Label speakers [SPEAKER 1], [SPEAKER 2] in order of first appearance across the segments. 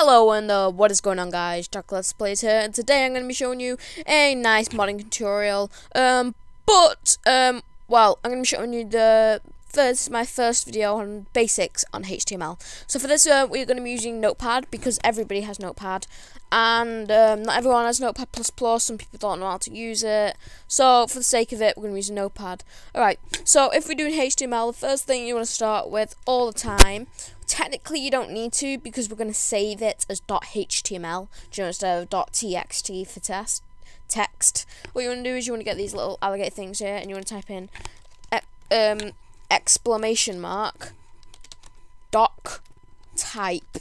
[SPEAKER 1] Hello and what is going on, guys? JackLetzPlayz here, and today I'm going to be showing you a nice modding tutorial. Well, I'm going to be showing you my first video on basics on HTML. So for this, we're going to be using Notepad because everybody has Notepad, and not everyone has Notepad++. Some people don't know how to use it. So for the sake of it, we're going to use a Notepad. Alright, so if we're doing HTML, the first thing you want to start with all the time. Technically, you don't need to because we're going to save it as .html, instead of .txt for text. What you want to do is you want to get these little alligator things here, and you want to type in exclamation mark doc type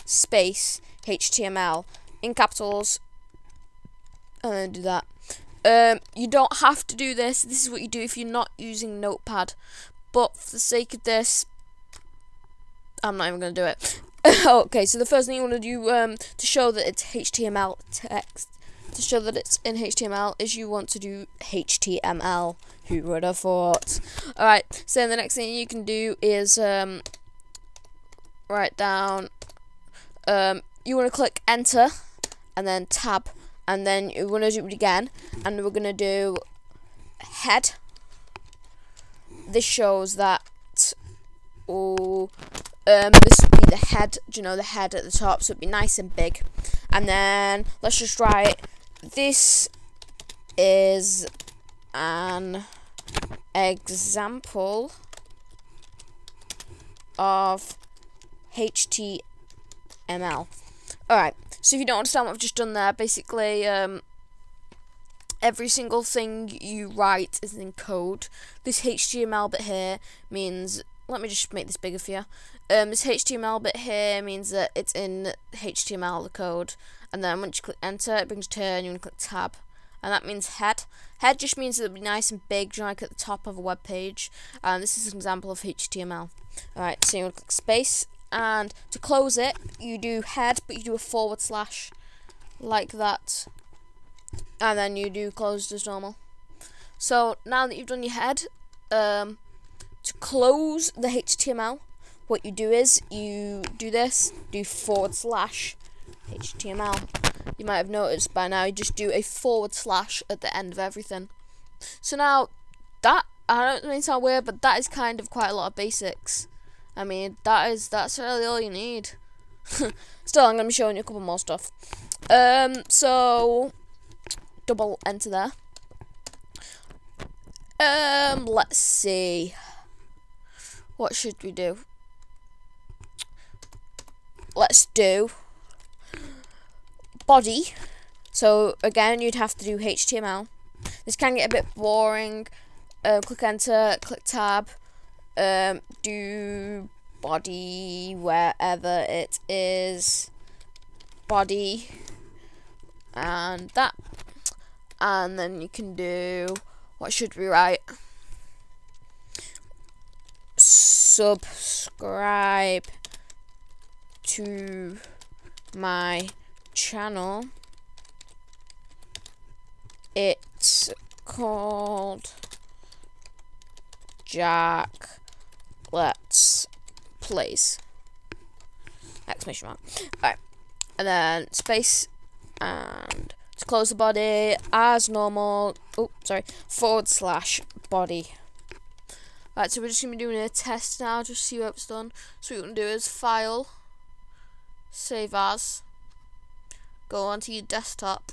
[SPEAKER 1] space HTML in capitals, and then do that. You don't have to do this. This is what you do if you're not using Notepad. But for the sake of this, I'm not even going to do it. Okay, so the first thing you want to do to show that it's HTML text, to show that it's in HTML, is you want to do HTML. Who would have thought? Alright, so the next thing you can do is write down, you want to click enter, and then tab, and then you want to do it again, and we're going to do head. This shows that, this would be the head, the head at the top, so it'd be nice and big. And then let's just write, this is an example of HTML. Alright, so if you don't understand what I've just done there, basically every single thing you write is in code. This HTML bit here means, let me just make this bigger for you. This HTML bit here means that it's in HTML, the code. And then once you click enter, it brings you to here, and you want to click tab. And that means head. Head just means that it'll be nice and big, like at the top of a web page. And this is an example of HTML. Alright, so you want to click space. And to close it, you do head, but you do a /, like that. And then you do closed as normal. So now that you've done your head, to close the HTML, what you do is you do this, do / HTML. You might have noticed by now, you just do a / at the end of everything. So now that, I don't mean to sound weird, but that is kind of quite a lot of basics. I mean, that's really all you need. Still, I'm gonna be showing you a couple more stuff. So double enter there. Let's see. What should we do? Let's do body. So again, you'd have to do HTML. This can get a bit boring. Click enter, click tab, do body wherever it is, body, and that. And then you can do, what should we write? Subscribe to my channel. It's called JackLetzPlayz. Exclamation mark. Alright. And then space, and to close the body as normal. Oh, sorry. / body. Right, so we're just going to be doing a test now, just to see what it's done. So what you're going to do is file, save as, go onto your desktop,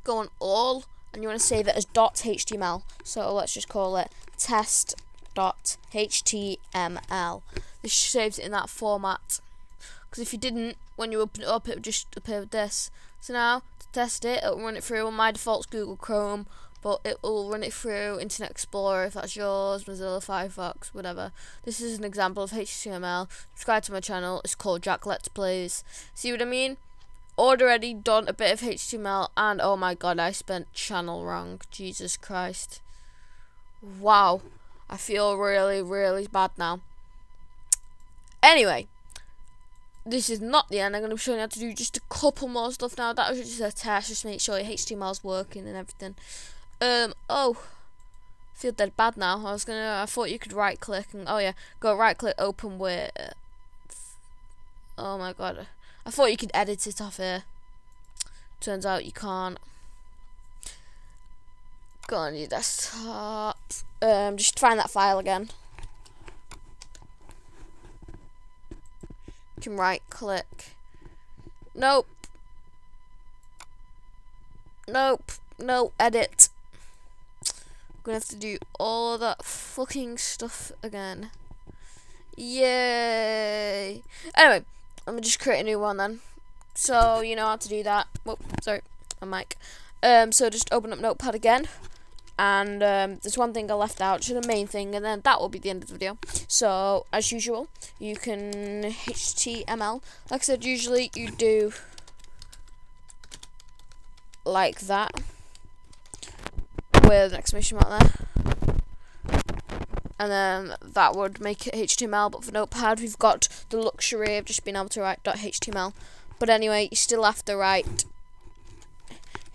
[SPEAKER 1] go on all, and you want to save it as .html. So let's just call it test.html. This saves it in that format. Because if you didn't, when you open it up, it would just appear with this. So now, to test it, it'll run it through. On my default's Google Chrome, but it will run it through Internet Explorer if that's yours, Mozilla, Firefox, whatever. This is an example of HTML. Subscribe to my channel. It's called JackLetzPlayz. See what I mean? Already done a bit of HTML, and oh my god, I spent channel wrong. Jesus Christ. Wow. I feel really, really bad now. Anyway, this is not the end. I'm going to be showing you how to do just a couple more stuff now. That was just a test, just to make sure your HTML's working and everything. Oh, feel dead bad now. I thought you could right click and, oh yeah, go right click, open with Oh my god. I thought you could edit it off here. Turns out you can't. Go on your desktop. Just find that file again. You can right click. Nope. Nope. No, edit. I'm gonna have to do all of that fucking stuff again. Yay! Anyway, let me just create a new one then. So you know how to do that. Whoop, sorry, my mic. So just open up Notepad again, and there's one thing I left out, which is the main thing, and then that will be the end of the video. So as usual, you can HTML. Like I said, usually you do like that with an exclamation mark there. And then that would make it HTML, but for Notepad we've got the luxury of just being able to write .html. But anyway, you still have to write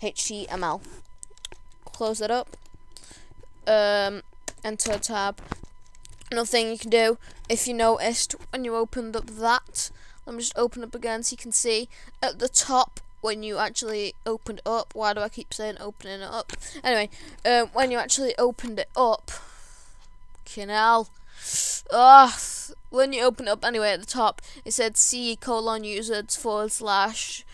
[SPEAKER 1] HTML. Close that up. Enter a tab. Another thing you can do, if you noticed when you opened up that, let me just open up again so you can see at the top when you actually opened it up. Why do I keep saying opening it up? Anyway, when you actually opened it up, when you open it up anyway, at the top it said C:users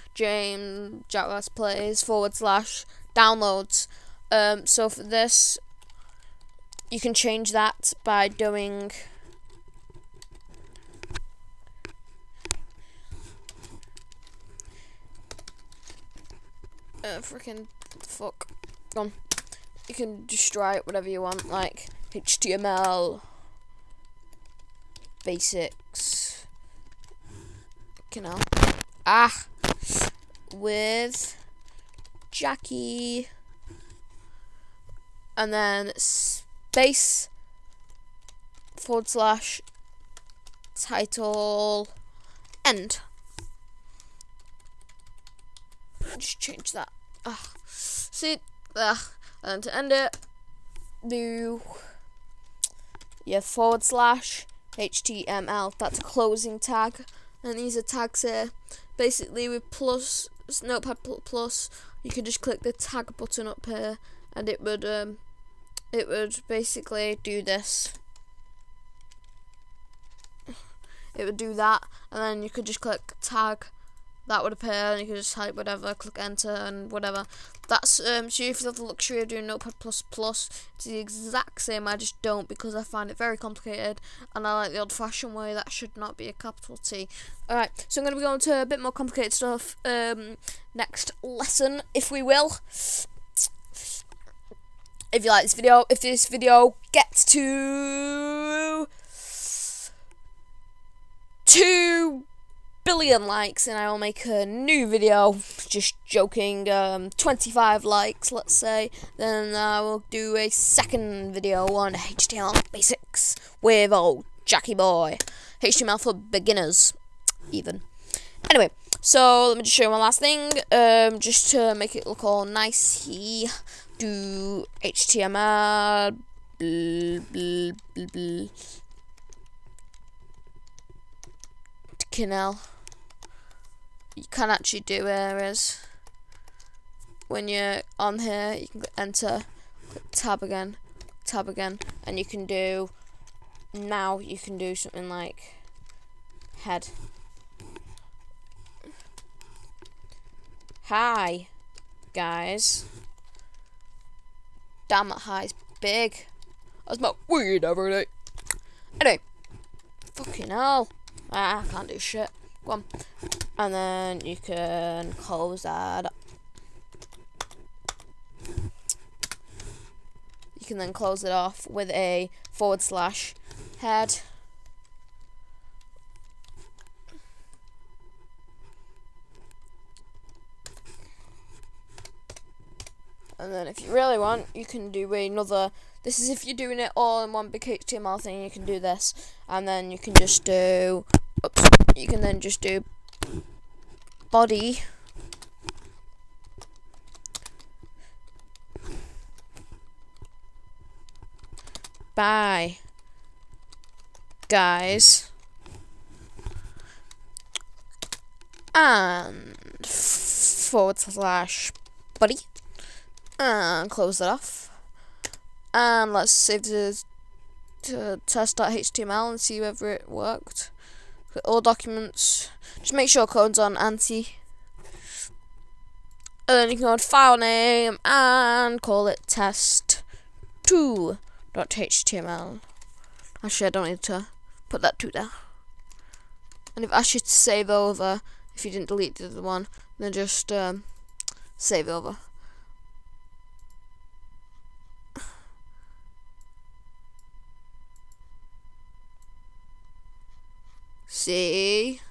[SPEAKER 1] / James JackLetzPlayz / downloads. So for this, you can change that by doing freaking fuck. Gone. You can just write whatever you want, like HTML basics, you know, with Jackie, and then space / title end. Just change that. See, and to end it, do /HTML. That's a closing tag, and these are tags here. Basically, with Notepad plus, you can just click the tag button up here, and it would basically do this. It would do that, and then you could just click tag. That would appear, and you can just type whatever, click enter, and whatever. That's so if you have the luxury of doing Notepad plus, it's the exact same. I just don't, because I find it very complicated, and I like the old-fashioned way. That should not be a capital T. Alright, so I'm going to be going to a bit more complicated stuff next lesson, if we will. If you like this video, if this video gets to 2 billion likes, and I will make a new video. Just joking. 25 likes, let's say, then I will do a second video on HTML basics with old Jackie boy. HTML for beginners, even. Anyway, so let me just show you one last thing. Just to make it look all nice, do HTML. Canal. You can actually do areas. When you're on here, you can enter, click tab again, and you can do, now you can do something like head. Hi, guys. Damn, that high's big. That's my weird every day. Anyway, fucking hell. I can't do shit. Go on. And then you can close that up. You can then close it off with a / head. And then if you really want, you can do another. This is if you're doing it all in one big HTML thing, you can do this. And then you can just do, you can then just do body. Bye, guys. and /buddy, and close that off. And let's save the test.html and see whether it worked. All documents, just make sure code's on anti. And then you can go on file name and call it test2.html. Actually, I don't need to put that 2 there. And if it asks you to save over, if you didn't delete the other one, then just save over. See?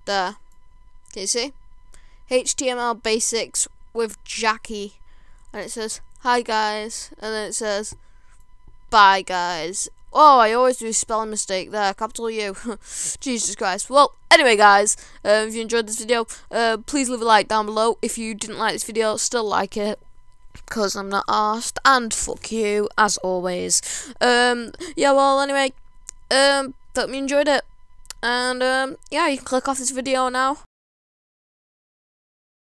[SPEAKER 1] There. Can you see? HTML basics with Jackie. And it says, hi guys. And then it says, bye guys. Oh, I always do a spelling mistake there. Capital U. Jesus Christ. Well, anyway guys, if you enjoyed this video, please leave a like down below. If you didn't like this video, still like it, because I'm not arsed, and fuck you, as always. Yeah, well, anyway, hope you enjoyed it, and, yeah, you can click off this video now.